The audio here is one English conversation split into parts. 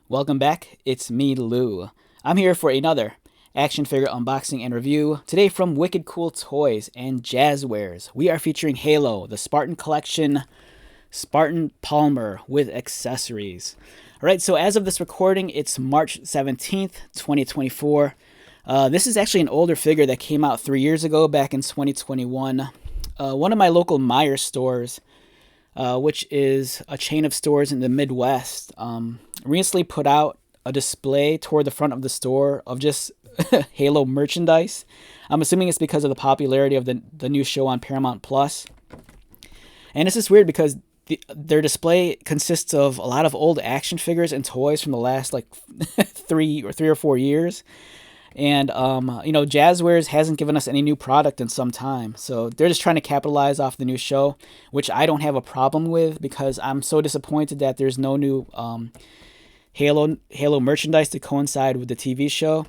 Welcome back, it's me, Lou. I'm here for another action figure unboxing and review. Today from Wicked Cool Toys and Jazwares, we are featuring Halo, the Spartan Collection, Spartan Palmer with accessories. Alright, so as of this recording, it's March 17th, 2024. This is actually an older figure that came out 3 years ago, back in 2021. One of my local Meijer stores, which is a chain of stores in the Midwest, recently put out a display toward the front of the store of just Halo merchandise. I'm assuming it's because of the popularity of the new show on Paramount Plus. And it's just weird because their display consists of a lot of old action figures and toys from the last like three or 4 years. And, Jazwares hasn't given us any new product in some time. So they're just trying to capitalize off the new show, which I don't have a problem with because I'm so disappointed that there's no new Halo merchandise to coincide with the TV show.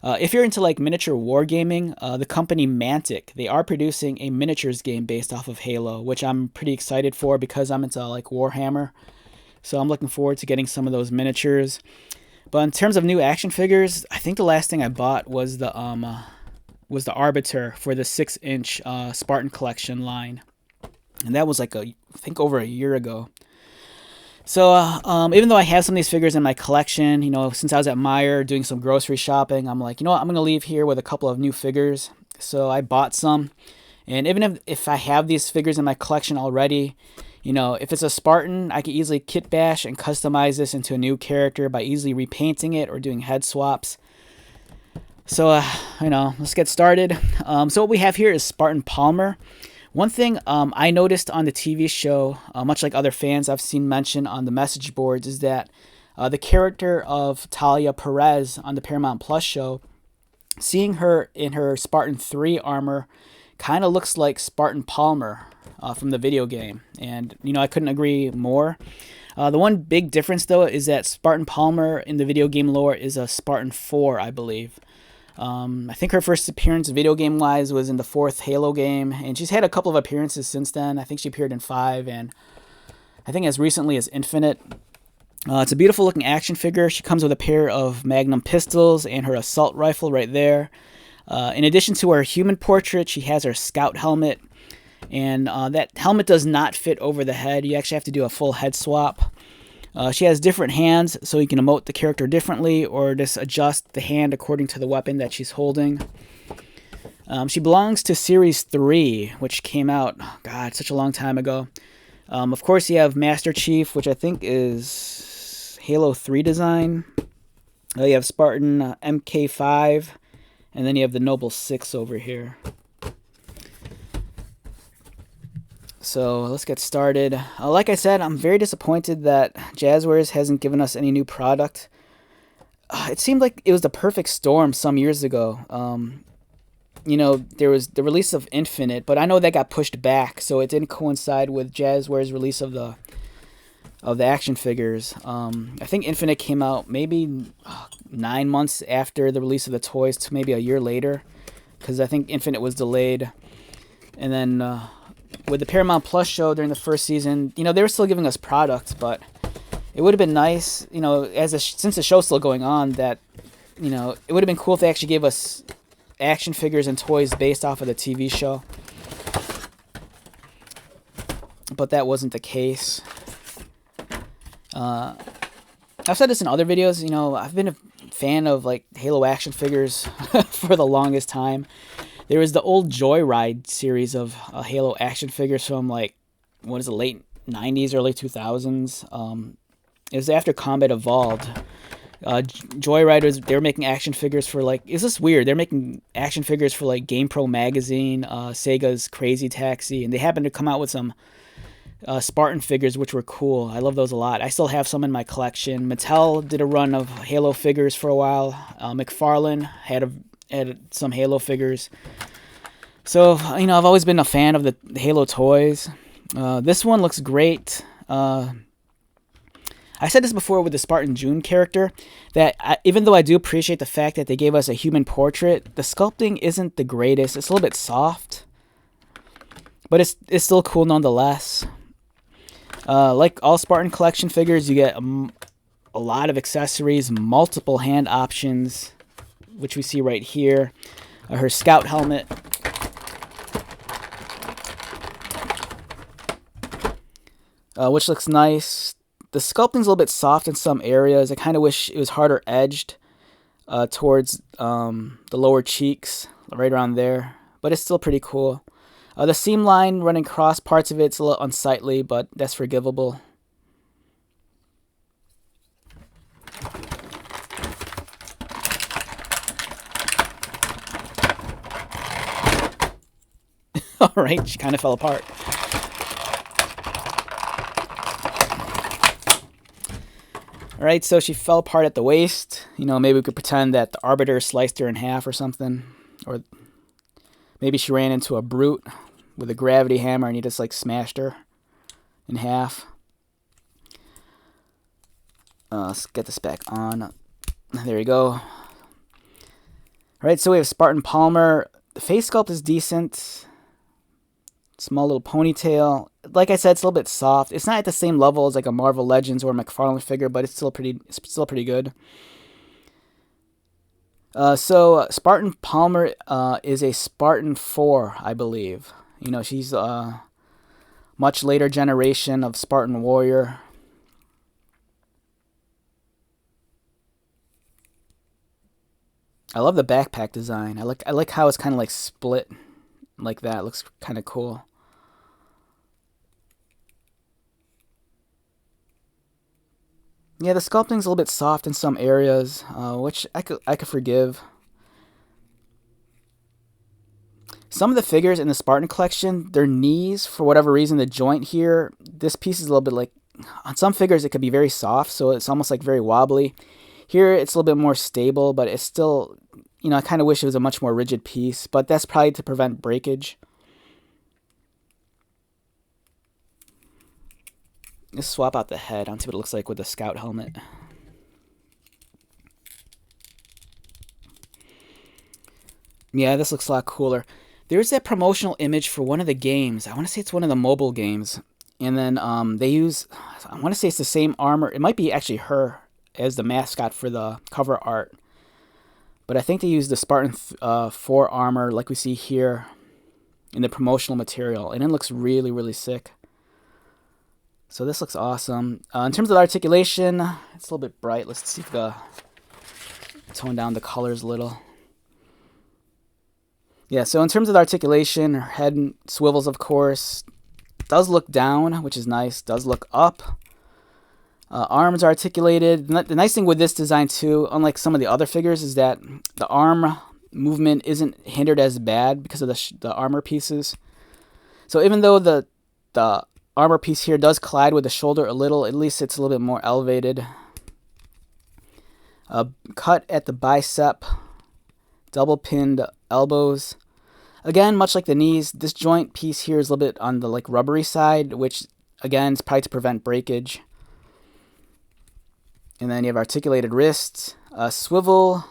If you're into like miniature wargaming, the company Mantic, they are producing a miniatures game based off of Halo, which I'm pretty excited for because I'm into like Warhammer. So I'm looking forward to getting some of those miniatures. But in terms of new action figures, I think the last thing I bought was the Arbiter for the 6-inch Spartan collection line, and that was like I think over a year ago. So even though I have some of these figures in my collection, since I was at Meijer doing some grocery shopping, I'm like, what, I'm gonna leave here with a couple of new figures. So I bought some, and even if I have these figures in my collection already, if it's a Spartan, I can easily kit bash and customize this into a new character by easily repainting it or doing head swaps. So, let's get started. So what we have here is Spartan Palmer. One thing I noticed on the TV show, much like other fans I've seen mention on the message boards, is that the character of Talia Perez on the Paramount Plus show, seeing her in her Spartan 3 armor kind of looks like Spartan Palmer from the video game. And, I couldn't agree more. The one big difference, though, is that Spartan Palmer in the video game lore is a Spartan 4, I believe. I think her first appearance video game-wise was in the 4th Halo game, and she's had a couple of appearances since then. I think she appeared in 5, and I think as recently as Infinite. It's a beautiful-looking action figure. She comes with a pair of Magnum pistols and her assault rifle right there. In addition to her human portrait, she has her scout helmet, and that helmet does not fit over the head. You actually have to do a full head swap. She has different hands, so you can emote the character differently or just adjust the hand according to the weapon that she's holding. She belongs to Series 3, which came out, such a long time ago. Of course, you have Master Chief, which I think is Halo 3 design. You have Spartan MK5, and then you have the Noble 6 over here. So let's get started. Like I said, I'm very disappointed that Jazwares hasn't given us any new product. It seemed like it was the perfect storm some years ago. There was the release of Infinite, but I know that got pushed back, so it didn't coincide with Jazwares' release of the action figures. I think Infinite came out maybe 9 months after the release of the toys, to maybe a year later, because I think Infinite was delayed. And then with the Paramount Plus show during the first season, they were still giving us products, but it would have been nice, since the show's still going on, that, it would have been cool if they actually gave us action figures and toys based off of the TV show. But that wasn't the case. I've said this in other videos, I've been a fan of like Halo action figures for the longest time. There was the old Joyride series of Halo action figures from late 90s, early 2000s. It was after Combat Evolved. Joyride they were making action figures for it's just weird. They're making action figures for like GamePro magazine, Sega's Crazy Taxi, and they happened to come out with some Spartan figures, which were cool. I love those a lot. I still have some in my collection. Mattel did a run of Halo figures for a while. McFarlane had some Halo figures. So, I've always been a fan of the Halo toys. This one looks great. I said this before with the Spartan June character, that even though I do appreciate the fact that they gave us a human portrait, the sculpting isn't the greatest. It's a little bit soft, but it's still cool nonetheless. Like all Spartan collection figures, you get a a lot of accessories, multiple hand options, which we see right here. Her scout helmet. Which looks nice. The sculpting's a little bit soft in some areas. I kind of wish it was harder edged towards the lower cheeks, right around there. But it's still pretty cool. The seam line running across parts of it's a little unsightly, but that's forgivable. Alright, she kind of fell apart. Alright, so she fell apart at the waist. You know, maybe we could pretend that the Arbiter sliced her in half or something. Or maybe she ran into a brute with a gravity hammer and he just like smashed her in half. Let's get this back on. There you go. Alright, so we have Spartan Palmer. The face sculpt is decent. Small little ponytail. Like I said, it's a little bit soft. It's not at the same level as like a Marvel Legends or a McFarlane figure, but it's still pretty good. So Spartan Palmer is a Spartan 4, I believe. You know, she's a much later generation of Spartan warrior. I love the backpack design. I like how it's kind of like split like that. It looks kind of cool. Yeah, the sculpting's a little bit soft in some areas, which I could forgive. Some of the figures in the Spartan collection, their knees, for whatever reason, the joint here, this piece is a little bit like, on some figures it could be very soft, so it's almost like very wobbly. Here it's a little bit more stable, but it's still, you know, I kind of wish it was a much more rigid piece, but that's probably to prevent breakage. Let's swap out the head. I want to see what it looks like with the scout helmet. Yeah, this looks a lot cooler. There's that promotional image for one of the games. I want to say it's one of the mobile games. And then they use, I want to say it's the same armor. It might be actually her as the mascot for the cover art. But I think they use the Spartan 4 armor like we see here in the promotional material. And it looks really, really sick. So this looks awesome. In terms of the articulation, it's a little bit bright. Let's see if we tone down the colors a little. Yeah, so in terms of the articulation, her head swivels, of course. Does look down, which is nice. Does look up. Arms are articulated. The nice thing with this design, too, unlike some of the other figures, is that the arm movement isn't hindered as bad because of the armor pieces. So even though the armor piece here does collide with the shoulder a little, at least it's a little bit more elevated. Cut at the bicep, double pinned elbows. Again, much like the knees, this joint piece here is a little bit on the like rubbery side, which again is probably to prevent breakage. And then you have articulated wrists, swivel.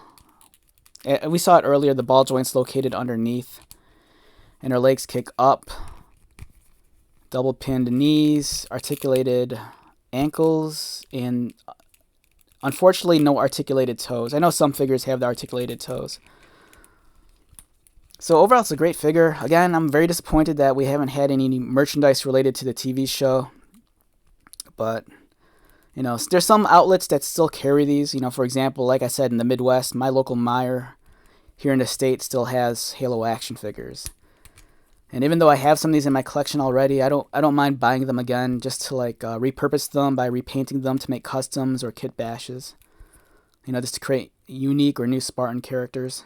We saw it earlier, the ball joint's located underneath. And her legs kick up. Double pinned knees, articulated ankles, and unfortunately no articulated toes. I know some figures have the articulated toes. So overall it's a great figure. Again, I'm very disappointed that we haven't had any merchandise related to the TV show. But, you know, there's some outlets that still carry these. You know, for example, like I said, in the Midwest, my local Meijer here in the States still has Halo action figures. And even though I have some of these in my collection already, I don't mind buying them again just to like repurpose them by repainting them to make customs or kit bashes. You know, just to create unique or new Spartan characters.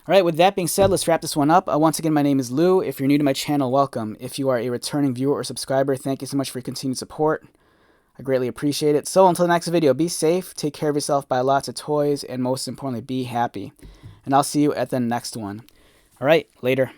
Alright, with that being said, let's wrap this one up. Once again, my name is Lou. If you're new to my channel, welcome. If you are a returning viewer or subscriber, thank you so much for your continued support. I greatly appreciate it. So until the next video, be safe, take care of yourself, buy lots of toys, and most importantly, be happy. And I'll see you at the next one. All right, later.